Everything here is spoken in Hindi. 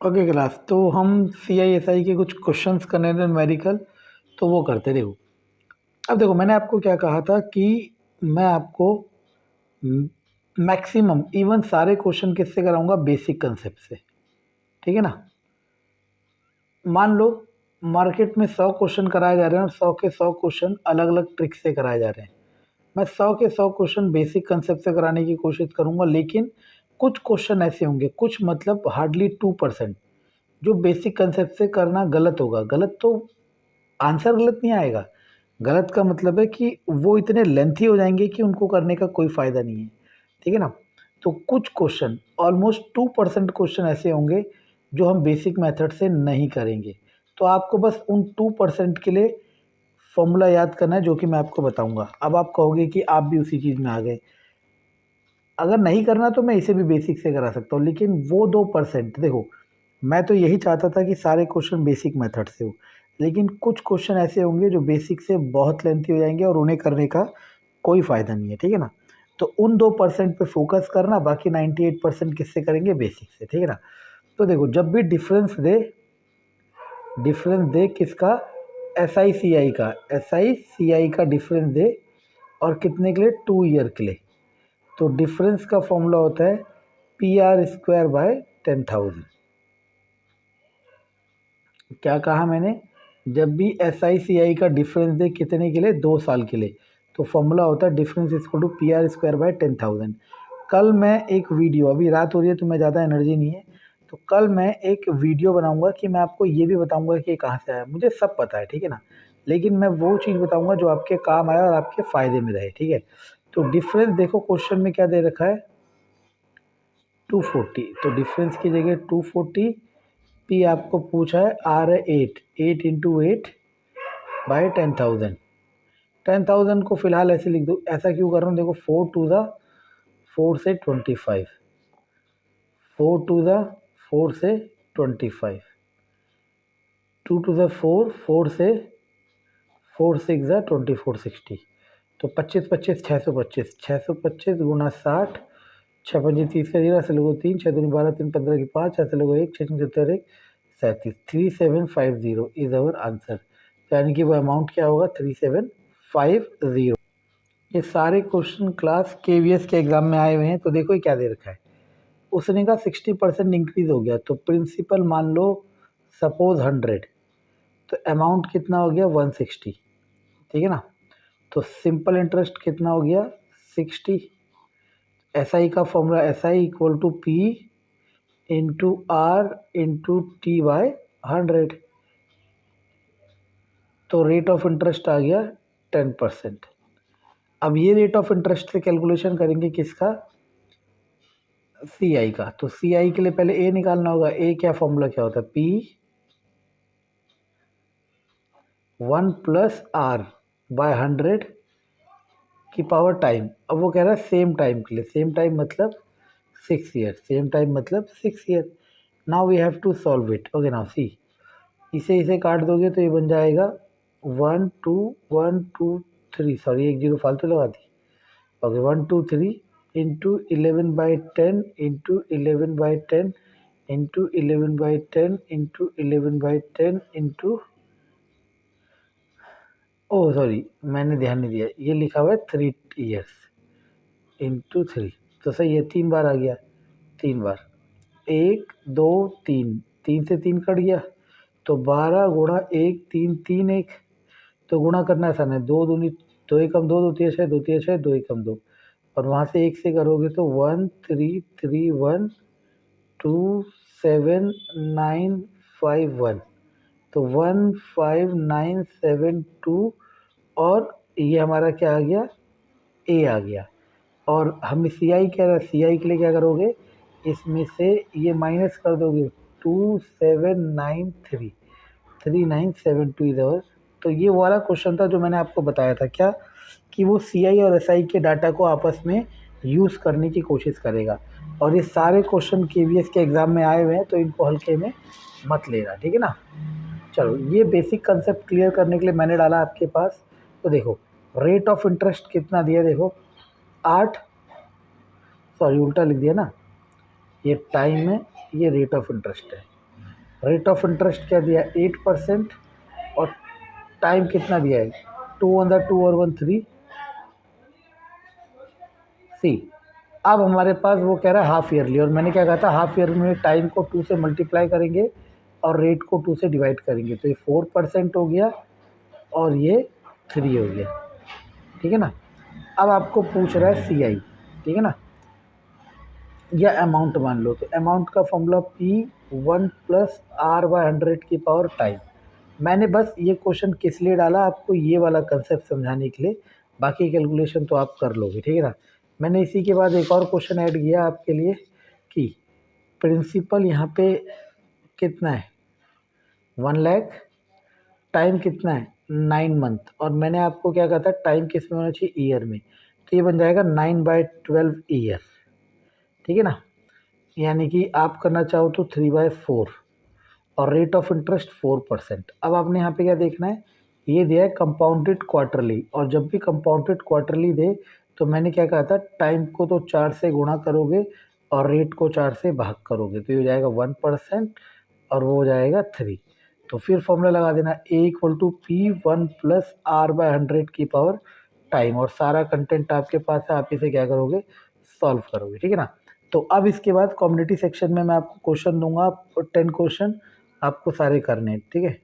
ओके क्लास, तो हम CISI के कुछ क्वेश्चंस करने थे न्यूमेरिकल, तो वो करते देखो। अब देखो, मैंने आपको क्या कहा था कि मैं आपको मैक्सिमम इवन सारे क्वेश्चन किससे कराऊंगा, बेसिक कंसेप्ट से। ठीक है ना। मान लो मार्केट में 100 क्वेश्चन कराए जा रहे हैं और 100 के 100 क्वेश्चन अलग अलग ट्रिक से कराए जा रहे हैं। मैं 100 के 100 क्वेश्चन बेसिक कंसेप्ट से कराने की कोशिश करूंगा, लेकिन कुछ क्वेश्चन ऐसे होंगे, कुछ मतलब हार्डली 2%, जो बेसिक कंसेप्ट से करना गलत होगा। गलत तो आंसर गलत नहीं आएगा, गलत का मतलब है कि वो इतने लेंथी हो जाएंगे कि उनको करने का कोई फ़ायदा नहीं है। ठीक है ना। तो कुछ क्वेश्चन, ऑलमोस्ट 2% क्वेश्चन ऐसे होंगे जो हम बेसिक मेथड से नहीं करेंगे। तो आपको बस उन 2% के लिए फॉर्मूला याद करना है, जो कि मैं आपको बताऊंगा। अब आप कहोगे कि आप भी उसी चीज़ में आ गए। अगर नहीं करना तो मैं इसे भी बेसिक से करा सकता हूँ, लेकिन वो 2%, देखो मैं तो यही चाहता था कि सारे क्वेश्चन बेसिक मेथड से हो, लेकिन कुछ क्वेश्चन ऐसे होंगे जो बेसिक से बहुत लेंथी हो जाएंगे और उन्हें करने का कोई फ़ायदा नहीं है। ठीक है ना। तो उन 2% पे फोकस करना, बाकी 98% किससे करेंगे, बेसिक से। ठीक है ना। तो देखो, जब भी डिफरेंस दे किसका, SI CI का डिफरेंस दे, और कितने के लिए, 2 ईयर के लिए। तो डिफरेंस का फॉर्मूला होता है PR²/10,000। क्या कहा मैंने, जब भी SI CI का डिफरेंस दे कितने के लिए, 2 साल के लिए, तो फॉर्मूला होता है डिफरेंस इक्वल टू PR²/10,000। कल मैं एक वीडियो, अभी रात हो रही है तो मैं ज़्यादा एनर्जी नहीं है, तो कल मैं एक वीडियो बनाऊंगा कि मैं आपको ये भी बताऊंगा कि ये कहाँ से आया। मुझे सब पता है, ठीक है ना, लेकिन मैं वो चीज़ बताऊंगा जो आपके काम आए और आपके फ़ायदे में रहे। ठीक है। तो डिफरेंस देखो, क्वेश्चन में क्या दे रखा है, 240। तो डिफरेंस की जगह 240, पी आपको पूछा है, आर है 8, 8 × 8/10,000। 10,000 को फिलहाल ऐसे लिख दो। ऐसा क्यों कर रहा हूँ, देखो 4 से 25, 4 से 25, 2 4, 4 से 4 6 24, 60। तो 25 25 625, 625 गुना 60, 6 5 30 का 0, ऐसे लोगों 3, 6 2 12, 3 15 की 5, ऐसे लोगों 1, 6 77 1 37, 3750 इज अवर आंसर। यानी कि वो अमाउंट क्या होगा, 3750। ये सारे क्वेश्चन क्लास KVS के एग्जाम में आए हुए हैं। तो देखो ये क्या दे रखा है, उसने कहा 60% इंक्रीज हो गया, तो प्रिंसिपल मान लो सपोज 100, तो अमाउंट कितना हो गया, 160। ठीक है ना। तो सिंपल इंटरेस्ट कितना हो गया, 60। SI का formula, SI equal to P into R into T/100। तो रेट ऑफ इंटरेस्ट आ गया 10%। अब ये रेट ऑफ इंटरेस्ट से कैलकुलेशन करेंगे किसका, CI का। तो CI के लिए पहले A निकालना होगा। A क्या फॉर्मूला क्या होता है, P1 + R/100 की पावर टाइम। अब वो कह रहा है सेम टाइम के लिए, सेम टाइम मतलब 6 ईयर, सेम टाइम मतलब 6 year. Now we have to solve it. Okay, now see, इसे काट दोगे तो ये बन जाएगा 1 2 1 2 3, सॉरी एक जीरो फालतू लगा दी। Okay, 1 2 3 into 11/10 into 11/10 into 11/10 into 11/10 into, oh sorry मैंने ध्यान नहीं दिया, ये लिखा हुआ है 3 ईयर्स इंटू 3। तो सही है, 3 बार आ गया, 3 बार, 1 2 3, 3 से 3 कट गया, तो 12 गुणा 1 3 3 1। तो गुणा करना आसान है, 2 दूनी 2 एकम 2, 2 तिया 6, 2 तिया 6, 2 एकम 2, और वहाँ से 1 से करोगे तो 1 3 3 1 2 7 9 5 1। तो 15972, और ये हमारा क्या आ गया, A आ गया। और हमें CI कह रहा है, CI के लिए क्या करोगे, इसमें से ये माइनस कर दोगे, 2793 3972 इज अवर। तो ये वाला क्वेश्चन था जो मैंने आपको बताया था, क्या कि वो CI और SI के डाटा को आपस में यूज़ करने की कोशिश करेगा। और ये सारे क्वेश्चन KVS के एग्ज़ाम में आए हुए हैं, तो इनको हल्के में मत लेना। ठीक है ना। चलो, ये बेसिक कंसेप्ट क्लियर करने के लिए मैंने डाला आपके पास। तो देखो, रेट ऑफ इंटरेस्ट कितना दिया, देखो 8, सॉरी उल्टा लिख दिया ना, ये टाइम है, ये रेट ऑफ इंटरेस्ट है। रेट ऑफ इंटरेस्ट क्या दिया है 8%, और टाइम कितना दिया है 2 और 1 3 सी। अब हमारे पास वो कह रहा है हाफ ईयरली, और मैंने क्या कहा था हाफ ईयर में टाइम को 2 से मल्टीप्लाई करेंगे और रेट को 2 से डिवाइड करेंगे, तो ये 4% हो गया और ये 3 हो गया, ठीक है ना। अब आपको पूछ रहा है सी आई, ठीक है ना, या अमाउंट मान लो, तो अमाउंट का फॉर्मूला P1 + R/100 की पावर टाइम। मैंने बस ये क्वेश्चन किस लिए डाला, आपको ये वाला कंसेप्ट समझाने के लिए, बाकी कैलकुलेशन तो आप कर लोगे, ठीक है ना। मैंने इसी के बाद एक और क्वेश्चन ऐड किया आपके लिए कि प्रिंसिपल यहाँ पे कितना है 1 लाख, टाइम कितना है 9 मंथ, और मैंने आपको क्या कहा था टाइम किस में होना चाहिए ईयर में, तो ये बन जाएगा 9/12 ईयर, ठीक है ना। यानी कि आप करना चाहो तो 3/4, और रेट ऑफ इंटरेस्ट 4%। अब आपने यहाँ पे क्या देखना है, ये दिया है कंपाउंडेड क्वार्टरली, और जब भी कंपाउंडेड क्वार्टरली दे तो मैंने क्या कहा था टाइम को तो 4 से गुणा करोगे और रेट को 4 से भाग करोगे, तो ये हो जाएगा 1% और वो हो जाएगा 3। तो फिर फॉर्मूला लगा देना A = P1 + R/100 की पावर टाइम, और सारा कंटेंट आपके पास है, आप इसे क्या करोगे सॉल्व करोगे, ठीक है ना। तो अब इसके बाद कम्युनिटी सेक्शन में मैं आपको क्वेश्चन दूंगा, 10 क्वेश्चन आपको सारे करने हैं, ठीक है।